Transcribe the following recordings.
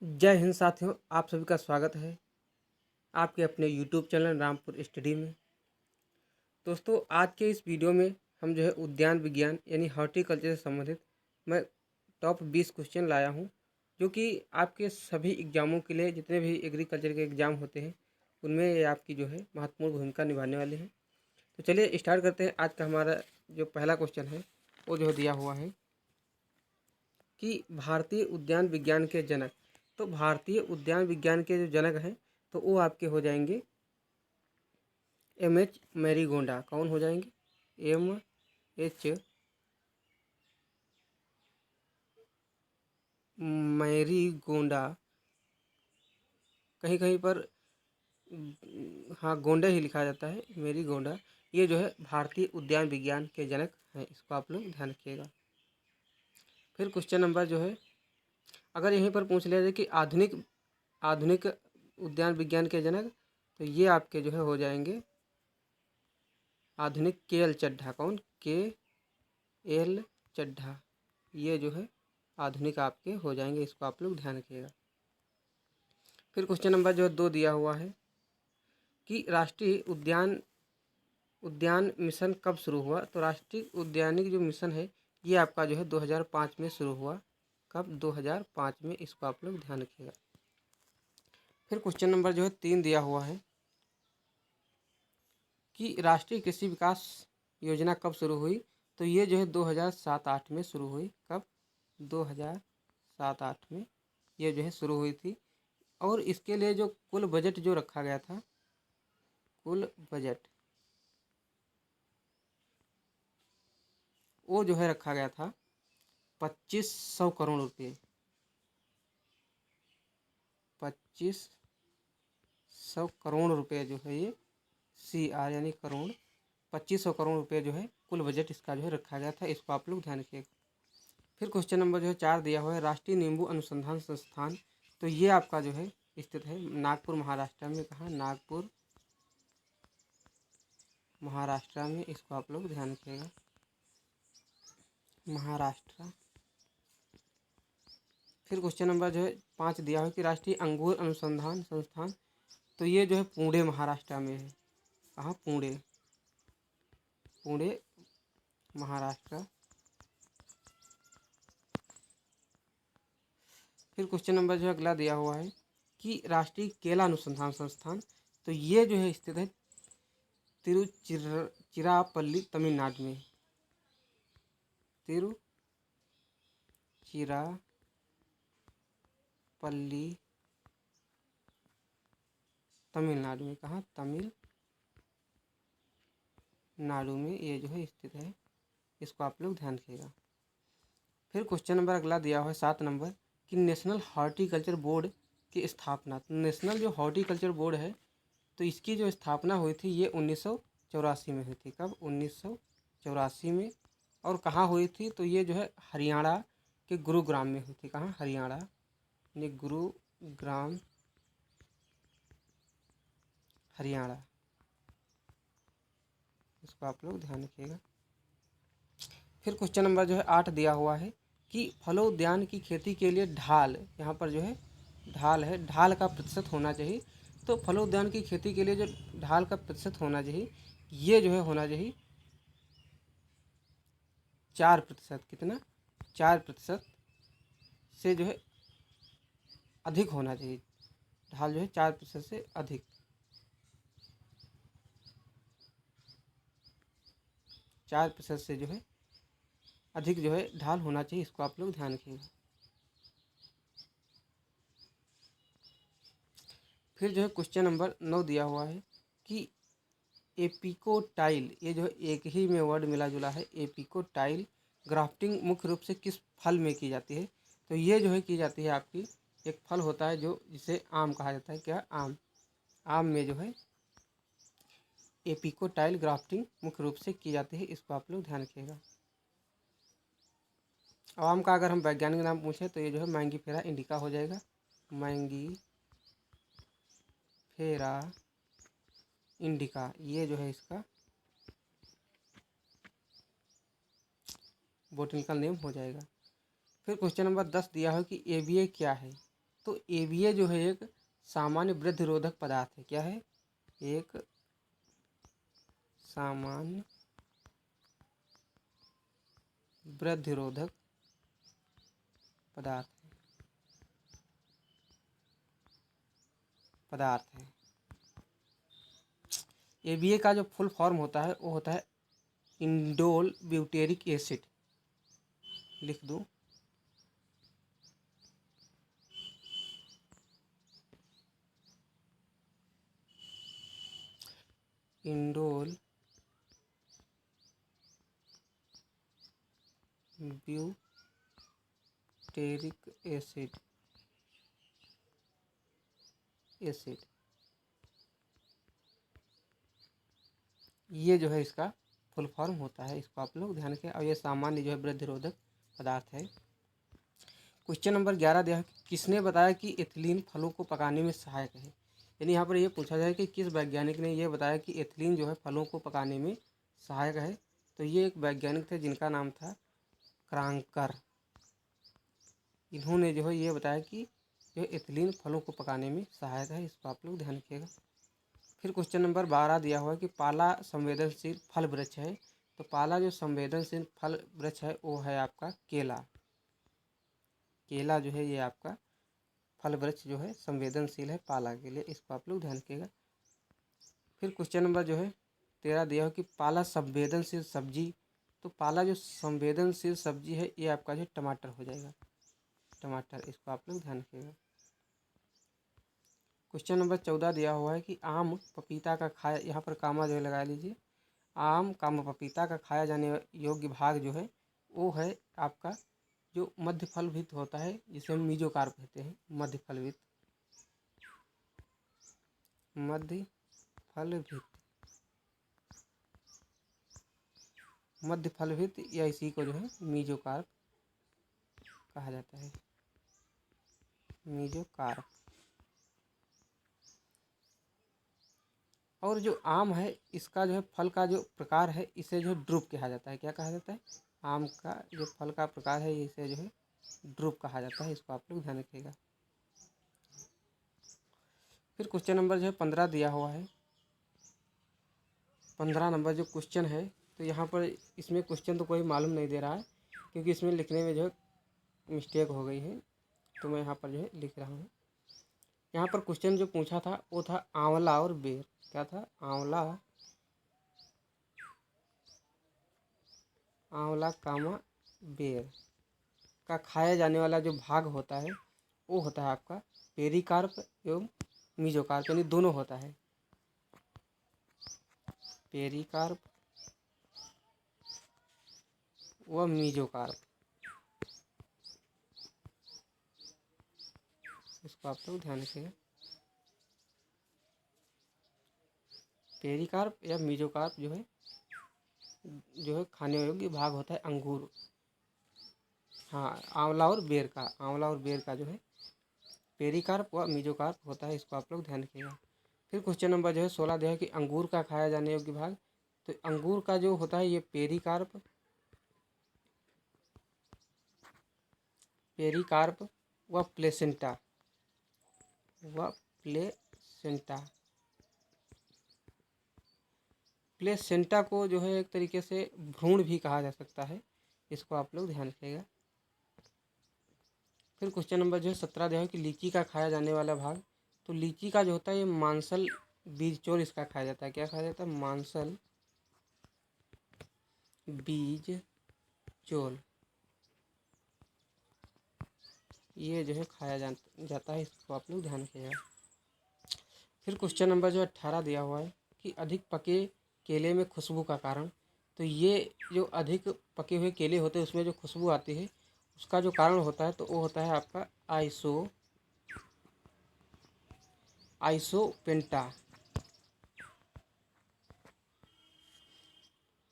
जय हिंद साथियों, आप सभी का स्वागत है आपके अपने यूट्यूब चैनल रामपुर स्टडी में। दोस्तों, आज के इस वीडियो में हम जो है उद्यान विज्ञान यानी हॉर्टिकल्चर से संबंधित मैं टॉप 20 क्वेश्चन लाया हूं, जो कि आपके सभी एग्जामों के लिए, जितने भी एग्रीकल्चर के एग्ज़ाम होते हैं उनमें ये आपकी जो है महत्वपूर्ण भूमिका निभाने वाले हैं। तो चलिए स्टार्ट करते हैं। आज का हमारा जो पहला क्वेश्चन है वो जो दिया हुआ है कि भारतीय उद्यान विज्ञान के जनक। तो भारतीय उद्यान विज्ञान के जो जनक हैं तो वो आपके हो जाएंगे एम.एच. मैरीगोंडा। कौन हो जाएंगे? एम.एच. मैरीगोंडा। कहीं कहीं पर हाँ गोंडा ही लिखा जाता है, मैरीगोंडा। ये जो है भारतीय उद्यान विज्ञान के जनक हैं, इसको आप लोग ध्यान रखिएगा। फिर क्वेश्चन नंबर जो है, अगर यहीं पर पूछ लिया जाए कि आधुनिक आधुनिक उद्यान विज्ञान के जनक, तो ये आपके जो है हो जाएंगे आधुनिक के.एल. चड्ढा। कौन? के.एल. चड्ढा। ये जो है आधुनिक आपके हो जाएंगे, इसको आप लोग ध्यान रखिएगा। फिर क्वेश्चन नंबर जो है 2 दिया हुआ है कि राष्ट्रीय उद्यान उद्यान मिशन कब शुरू हुआ। तो राष्ट्रीय उद्यानिक जो मिशन है ये आपका जो है 2005 में शुरू हुआ। कब? 2005 में, इसको आप लोग ध्यान रखिएगा। फिर क्वेश्चन नंबर जो है 3 दिया हुआ है कि राष्ट्रीय कृषि विकास योजना कब शुरू हुई। तो ये जो है 2007-08 में शुरू हुई। कब? 2007-08 में ये जो है शुरू हुई थी। और इसके लिए जो कुल बजट जो रखा गया था, कुल बजट वो जो है रखा गया था 2500 करोड़ रुपये। 2500 करोड़ रुपये जो है ये CR यानी करोड़, 2500 करोड़ रुपये जो है कुल बजट इसका जो है रखा गया था, इसको आप लोग ध्यान रखिएगा। फिर क्वेश्चन नंबर जो है 4 दिया हुआ है राष्ट्रीय नींबू अनुसंधान संस्थान। तो ये आपका जो है स्थित है नागपुर महाराष्ट्र में। कहाँ? नागपुर महाराष्ट्र में, इसको आप लोग ध्यान रखिएगा। महाराष्ट्र। फिर क्वेश्चन नंबर जो है 5 दिया हुआ है कि राष्ट्रीय अंगूर अनुसंधान संस्थान। तो ये जो है पुणे महाराष्ट्र में है। कहाँ? पुणे, पुणे महाराष्ट्र। फिर क्वेश्चन नंबर जो है अगला दिया हुआ है कि राष्ट्रीय केला अनुसंधान संस्थान। तो ये जो है स्थित है तिरुचिरापल्ली तमिलनाडु में। तिरुचिरापल्ली तमिलनाडु में। कहाँ? तमिलनाडु में ये जो है स्थित है, इसको आप लोग ध्यान रखिएगा। फिर क्वेश्चन नंबर अगला दिया हुआ है 7 नंबर कि नेशनल हॉर्टिकल्चर बोर्ड की स्थापना। तो नेशनल जो हॉर्टिकल्चर बोर्ड है तो इसकी जो स्थापना हुई थी ये 1984 में हुई थी। कब? 1984 में। और कहाँ हुई थी? तो ये जो है हरियाणा के गुरुग्राम में हुई थी। कहाँ? हरियाणा यानी गुरुग्राम, हरियाणा, इसको आप लोग ध्यान रखिएगा। फिर क्वेश्चन नंबर जो है 8 दिया हुआ है कि फलोद्यान की खेती के लिए ढाल, यहाँ पर जो है ढाल है, ढाल का प्रतिशत होना चाहिए। तो फलोद्यान की खेती के लिए जो ढाल का प्रतिशत होना चाहिए ये जो है होना चाहिए 4%। कितना? 4% से जो है अधिक होना चाहिए। ढाल जो है 4% से अधिक, 4% से जो है अधिक जो है ढाल होना चाहिए, इसको आप लोग ध्यान रखिएगा। फिर जो है क्वेश्चन नंबर 9 दिया हुआ है कि एपिकोटाइल, ये जो है एक ही में वर्ड मिला जुला है, एपिकोटाइल ग्राफ्टिंग मुख्य रूप से किस फल में की जाती है। तो ये जो है की जाती है आपकी, एक फल होता है जो जिसे आम कहा जाता है। क्या? आम। आम में जो है एपिकोटाइल ग्राफ्टिंग मुख्य रूप से की जाती है, इसको आप लोग ध्यान रखिएगा। आम का अगर हम वैज्ञानिक नाम पूछें तो ये जो है मैंगीफेरा इंडिका हो जाएगा। मैंगीफेरा इंडिका ये जो है इसका बोटनिकल नेम हो जाएगा। फिर क्वेश्चन नंबर 10 दिया है कि ABA क्या है। तो ABA जो है एक सामान्य वृद्धि रोधक पदार्थ है। क्या है? एक सामान्य वृद्धि रोधक पदार्थ है। ABA का जो फुल फॉर्म होता है वो होता है इंडोल ब्यूटेरिक एसिड। लिख दूं, इंडोल ब्यूटेरिक एसिड। ये जो है इसका फुल फॉर्म होता है, इसको आप लोग ध्यान रखें। और ये सामान्य जो है वृद्धि रोधक पदार्थ है। क्वेश्चन नंबर 11 दिया है कि किसने बताया कि एथिलीन फलों को पकाने में सहायक है। यानी यहाँ पर ये पूछा जाए कि किस वैज्ञानिक ने ये बताया कि एथिलीन जो है फलों को पकाने में सहायक है। तो ये एक वैज्ञानिक थे जिनका नाम था क्रांकर। इन्होंने जो है ये बताया कि जो एथिलीन फलों को पकाने में सहायक है, इसको आप लोग ध्यान रखिएगा। फिर क्वेश्चन नंबर 12 दिया हुआ है कि पाला संवेदनशील फल वृक्ष है। तो पाला जो संवेदनशील फल वृक्ष है वो है आपका केला। केला जो है ये आपका फल वृक्ष जो है संवेदनशील है पाला के लिए, इसको आप लोग ध्यान रखिएगा। फिर क्वेश्चन नंबर जो है 13 दिया हो कि पाला संवेदनशील सब्जी। तो पाला जो संवेदनशील सब्जी है ये आपका जो टमाटर हो जाएगा, टमाटर, इसको आप लोग ध्यान रखिएगा। क्वेश्चन नंबर 14 दिया हुआ है कि आम पपीता का खाया, यहाँ पर कामा जो है लगा लीजिए, आम कामा पपीता का खाया जाने योग्य भाग जो है वो है आपका जो मध्य फलभित होता है, जिसे हम मीजोकार्प कहते हैं। मध्य फलभित, मध्य फलभित, मध्य फलभित या इसी को जो है मीजोकार्प कहा जाता है, मीजोकार्प। और जो आम है इसका जो है फल का जो प्रकार है इसे जो है ड्रुप कहा जाता है। क्या कहा जाता है? आम का जो फल का प्रकार है इसे जो है ड्रुप कहा जाता है, इसको आप लोग ध्यान रखिएगा। फिर क्वेश्चन नंबर जो है 15 दिया हुआ है। 15 नंबर जो क्वेश्चन है, तो यहाँ पर इसमें क्वेश्चन तो कोई मालूम नहीं दे रहा है क्योंकि इसमें लिखने में जो है मिस्टेक हो गई है, तो मैं यहाँ पर जो है लिख रहा हूँ। यहाँ पर क्वेश्चन जो पूछा था वो था आंवला और बेर। क्या था? आंवला, आंवला कामा बेर का खाया जाने वाला जो भाग होता है वो होता है आपका पेरिकार्प एवं मीजोकार्प, यानी दोनों होता है, पेरिकार्प व मीजोकार्प, इसको आप लोग ध्यान रखिएगा। पेरिकार्प या मीजोकार्प जो है खाने योग्य भाग होता है अंगूर, हाँ, आंवला और बेर का, आंवला और बेर का जो है पेरिकार्प व मीजोकार्प होता है, इसको आप लोग ध्यान रखिएगा। फिर क्वेश्चन नंबर जो है 16 दिया है कि अंगूर का खाया जाने योग्य भाग। तो अंगूर का जो होता है ये पेरिकार्प, पेरिकार्प व प्लेसेंटा, व प्लेसेंटा, प्लेसेंटा को जो है एक तरीके से भ्रूण भी कहा जा सकता है, इसको आप लोग ध्यान रखिएगा। फिर क्वेश्चन नंबर जो है 17 दिया है कि लीची का खाया जाने वाला भाग। तो लीची का जो होता है ये मांसल बीज चोल इसका खाया जाता है। क्या खाया जाता है? मांसल बीज चोल, ये जो है खाया जाता है, इसको आप लोग ध्यान रखिएगा। फिर क्वेश्चन नंबर जो 18 दिया हुआ है कि अधिक पके केले में खुशबू का कारण। तो ये जो अधिक पके हुए केले होते हैं उसमें जो खुशबू आती है उसका जो कारण होता है तो वो होता है आपका आइसोपेंटा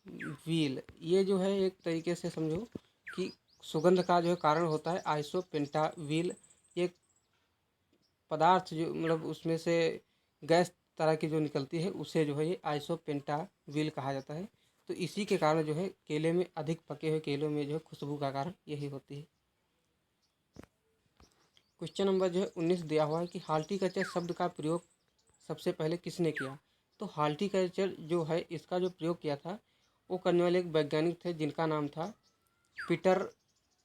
व्हील। ये जो है एक तरीके से समझो कि सुगंध का जो है कारण होता है आइसोपेंटा व्हील। ये पदार्थ जो मतलब उसमें से गैस तरह की जो निकलती है उसे जो है ये आइसोपेंटा व्हील कहा जाता है। तो इसी के कारण जो है केले में, अधिक पके हुए केलों में जो है खुशबू का कारण यही होती है। क्वेश्चन नंबर जो है 19 दिया हुआ है कि हार्टिकल्चर शब्द का प्रयोग सबसे पहले किसने किया। तो हार्टिकल्चर जो है इसका जो प्रयोग किया था वो करने वाले एक वैज्ञानिक थे जिनका नाम था पीटर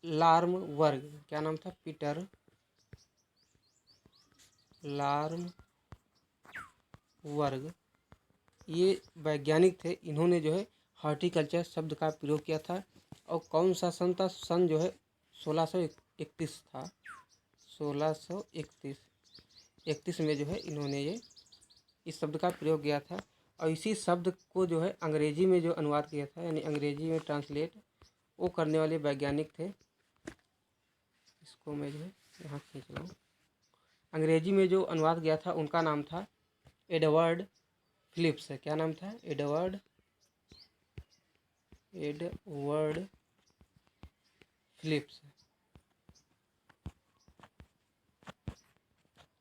लार्मवर्ग। क्या नाम था? पीटर लार्मवर्ग। ये वैज्ञानिक थे, इन्होंने जो है हार्टिकल्चर शब्द का प्रयोग किया था। और कौन सा सन था? सन जो है 1631 था। 1631 में जो है इन्होंने ये इस शब्द का प्रयोग किया था। और इसी शब्द को जो है अंग्रेजी में जो अनुवाद किया था, यानी अंग्रेजी में ट्रांसलेट वो करने वाले वैज्ञानिक थे। इसको मैं जो है यहाँ खींच रहा हूँ। अंग्रेजी में जो अनुवाद किया था उनका नाम था एडवर्ड फिलिप्स। क्या नाम था? Edward Philips.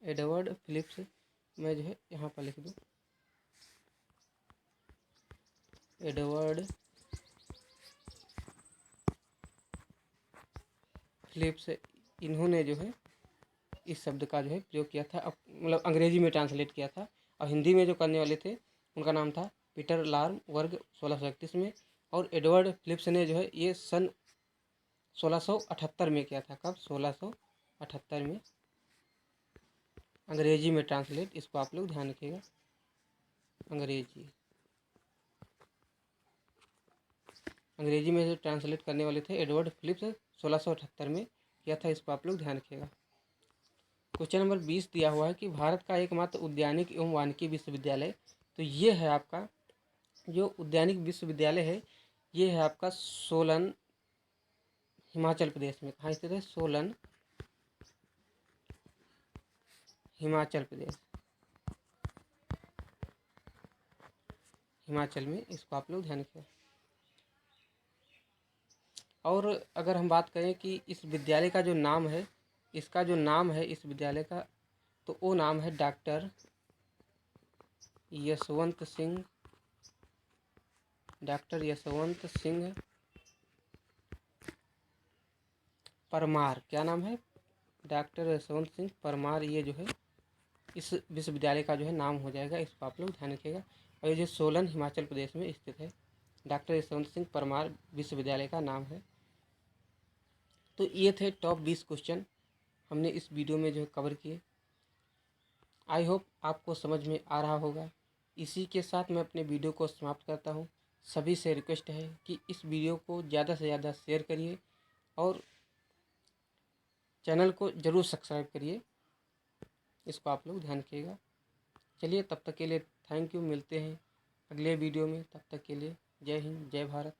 एडवर्ड फिलिप्स मैं जो है यहाँ पर लिख दूँ, एडवर्ड फिलिप्स। इन्होंने जो है इस शब्द का जो है प्रयोग किया था, मतलब अंग्रेजी में ट्रांसलेट किया था। और हिंदी में जो करने वाले थे उनका नाम था पीटर लार्मवर्ग 1631 में। और एडवर्ड फिलिप्स ने जो है ये सन 1678 में किया था। कब? 1678 में अंग्रेजी में ट्रांसलेट। इसको आप लोग ध्यान रखिएगा, अंग्रेजी में जो ट्रांसलेट करने वाले थे एडवर्ड फिलिप्स 1678 में किया था। इसको आप लोग ध्यान रखिएगा। क्वेश्चन नंबर 20 दिया हुआ है कि भारत का एकमात्र उद्यानिक एवं वानिकी विश्वविद्यालय। तो ये है आपका जो उद्यानिक विश्वविद्यालय है, ये है आपका सोलन, हिमाचल प्रदेश में। कहाँ स्थित है? सोलन, हिमाचल प्रदेश, हिमाचल में। इसको आप लोग ध्यान रखें। और अगर हम बात करें कि इस विद्यालय का जो नाम है, इसका जो नाम है इस विद्यालय का, तो वो नाम है डॉक्टर यशवंत सिंह, डॉक्टर यशवंत सिंह परमार। क्या नाम है? डॉक्टर यशवंत सिंह परमार। ये जो है इस विश्वविद्यालय का जो है नाम हो जाएगा। इसको आप लोग ध्यान रखिएगा। और ये जो सोलन हिमाचल प्रदेश में स्थित है, डॉक्टर यशवंत सिंह परमार विश्वविद्यालय का नाम है। तो ये थे टॉप 20 क्वेश्चन हमने इस वीडियो में जो है कवर किए। आई होप आपको समझ में आ रहा होगा। इसी के साथ मैं अपने वीडियो को समाप्त करता हूँ। सभी से रिक्वेस्ट है कि इस वीडियो को ज़्यादा से ज़्यादा शेयर करिए और चैनल को ज़रूर सब्सक्राइब करिए। इसको आप लोग ध्यान रखिएगा। चलिए, तब तक के लिए थैंक यू। मिलते हैं अगले वीडियो में। तब तक के लिए जय हिंद, जय भारत।